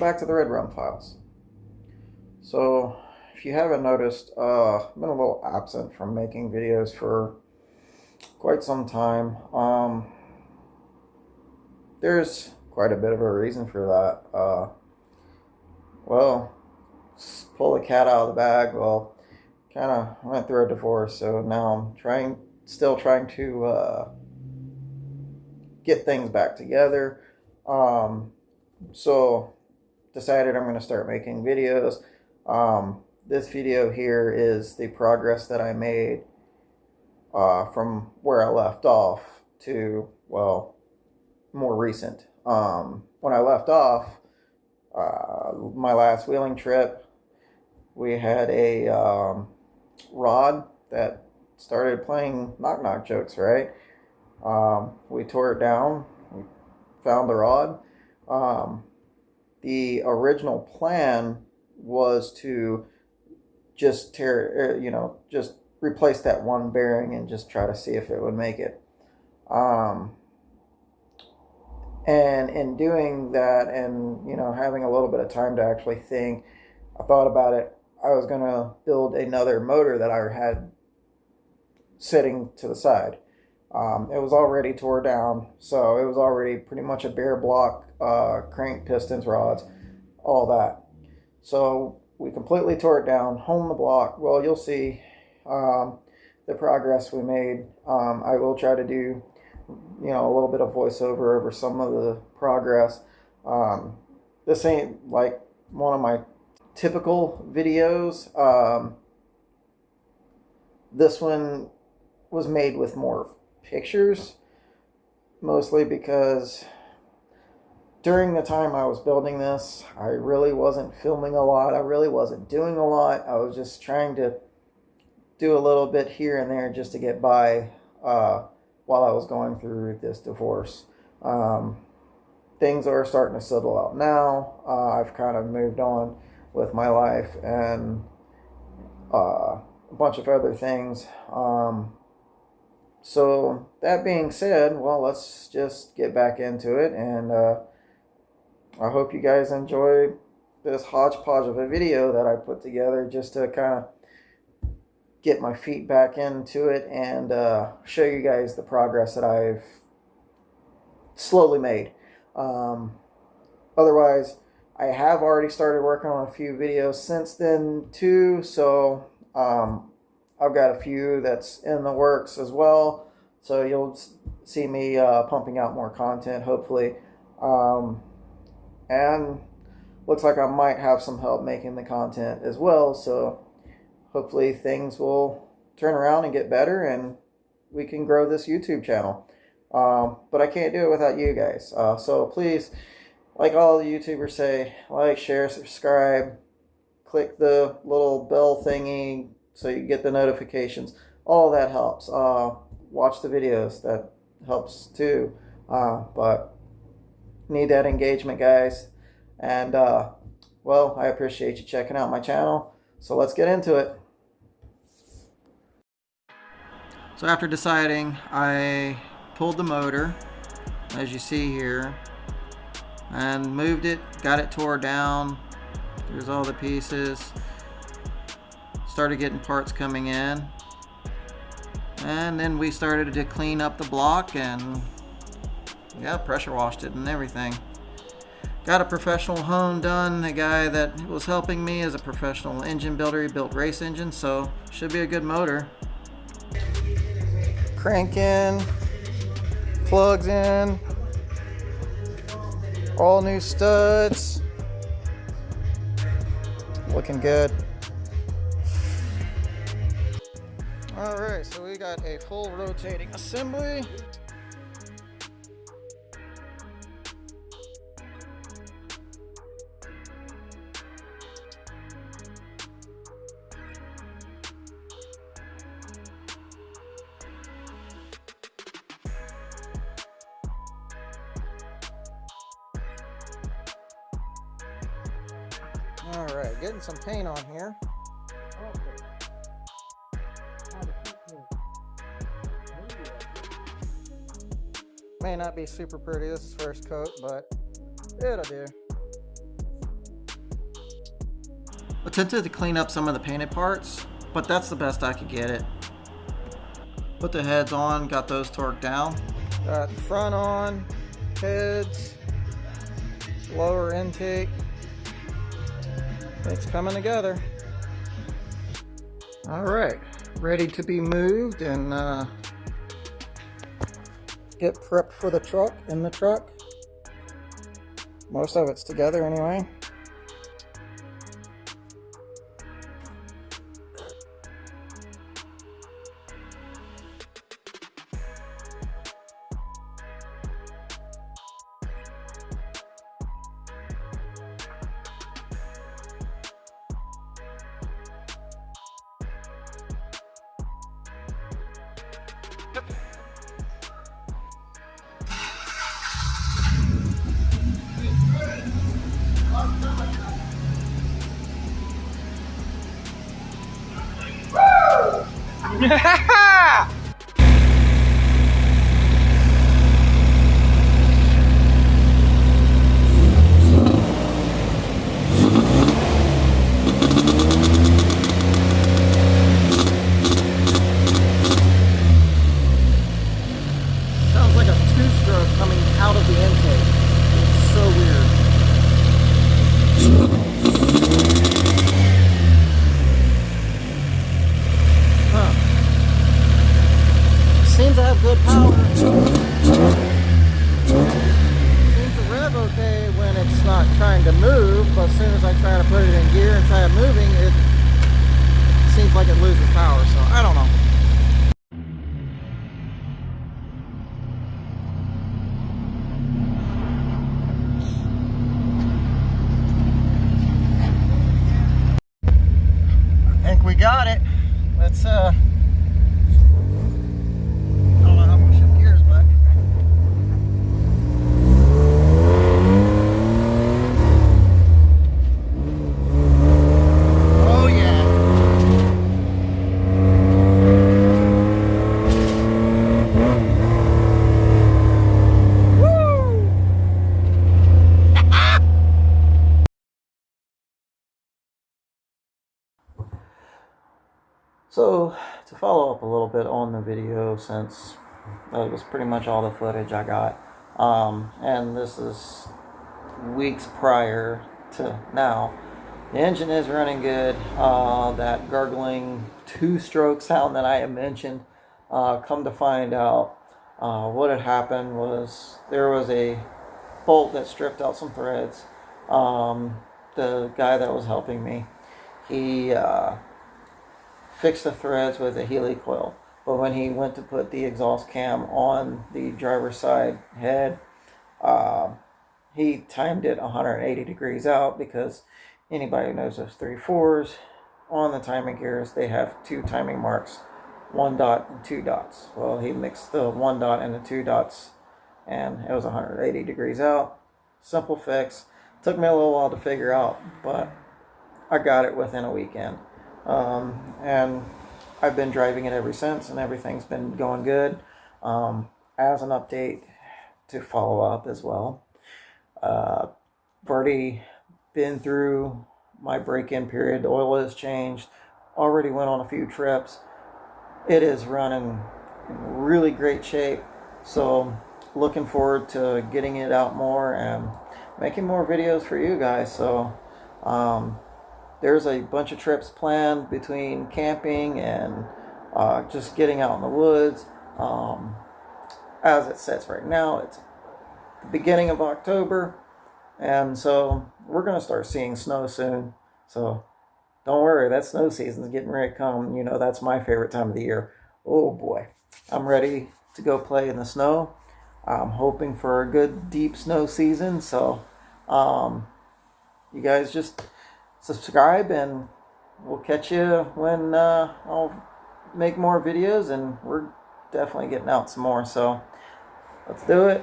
back to the Red Rum Files. So, if you haven't noticed, I've been a little absent from making videos for quite some time. There's quite a bit of a reason for that. Well, pull the cat out of the bag. Well, kind of went through a divorce, so now I'm still trying to get things back together. So decided I'm going to start making videos. This video here is the progress that I made from where I left off to, well, more recent. When I left off, my last wheeling trip, we had a rod that started playing knock-knock jokes, right? We tore it down, we found the rod. The original plan was to just just replace that one bearing and just try to see if it would make it. And in doing that, and having a little bit of time to actually think, I thought about it. I was going to build another motor that I had sitting to the side. It was already tore down, so it was already pretty much a bare block, crank, pistons, rods, all that. So we completely tore it down, honed the block. Well, you'll see the progress we made. I will try to do a little bit of voiceover over some of the progress. This ain't like one of my typical videos. This one was made with more pictures, mostly because during the time I was building this, I really wasn't filming a lot. I really wasn't doing a lot. I was just trying to do a little bit here and there just to get by while I was going through this divorce. Things are starting to settle out now. I've kind of moved on with my life and a bunch of other things. So that being said, well, let's just get back into it, and I hope you guys enjoy this hodgepodge of a video that I put together just to kind of get my feet back into it and show you guys the progress that I've slowly made. Otherwise, I have already started working on a few videos since then too, so I've got a few that's in the works as well, so you'll see me pumping out more content, hopefully. And looks like I might have some help making the content as well, so hopefully things will turn around and get better and we can grow this YouTube channel. But I can't do it without you guys. So please, like all the YouTubers say, like, share, subscribe, click the little bell thingy so you get the notifications. All that helps. Watch the videos. That helps too. But need that engagement, guys. And well, I appreciate you checking out my channel. So let's get into it. So after deciding, I pulled the motor, as you see here, and moved it, got it tore down. Here's all the pieces. Started getting parts coming in, and then we started to clean up the block and pressure washed it and everything. Got a professional hone done. The guy that was helping me is a professional engine builder. He built race engines, so should be a good motor. Crank in, plugs in, all new studs, looking good. Alright, so we got a full rotating assembly. Alright, getting some paint on here. May not be super pretty, this is first coat, but it'll do. Attempted to clean up some of the painted parts, but that's the best I could get it. Put the heads on, got those torqued down. Got front on, heads, lower intake. It's coming together. All right, ready to be moved and get prepped for the truck, in the truck. Most of it's together anyway. Sounds like a two-stroke coming out of the intake. It's so weird. Huh. Seems to have good power. Seems to rev okay when it's not trying to move, but as soon as I try to put it in gear and try it moving, it seems like it loses power, so I don't know. We got it. Let's I don't know how much shift gears, but oh yeah. Woo! So, to follow up a little bit on the video, since that was pretty much all the footage I got, and this is weeks prior to now, the engine is running good. That gurgling two-stroke sound that I had mentioned, come to find out, what had happened was there was a bolt that stripped out some threads. The guy that was helping me, he fixed the threads with a Healy coil, but when he went to put the exhaust cam on the driver's side head, he timed it 180 degrees out, because anybody who knows those 3/4s on the timing gears, they have two timing marks, 1 dot and 2 dots. Well, he mixed the 1 dot and the 2 dots, and it was 180 degrees out. Simple fix. Took me a little while to figure out, but I got it within a weekend. And I've been driving it ever since, and everything's been going good. As an update to follow up as well, I've already been through my break-in period. The oil has changed. Already went on a few trips. It is running in really great shape. So looking forward to getting it out more and making more videos for you guys. So there's a bunch of trips planned between camping and just getting out in the woods. As it sits right now, it's the beginning of October, and so we're going to start seeing snow soon. So don't worry, that snow season's getting ready to come. You know, that's my favorite time of the year. Oh boy, I'm ready to go play in the snow. I'm hoping for a good deep snow season. So you guys just subscribe, and we'll catch you when I'll make more videos, and we're definitely getting out some more. So let's do it.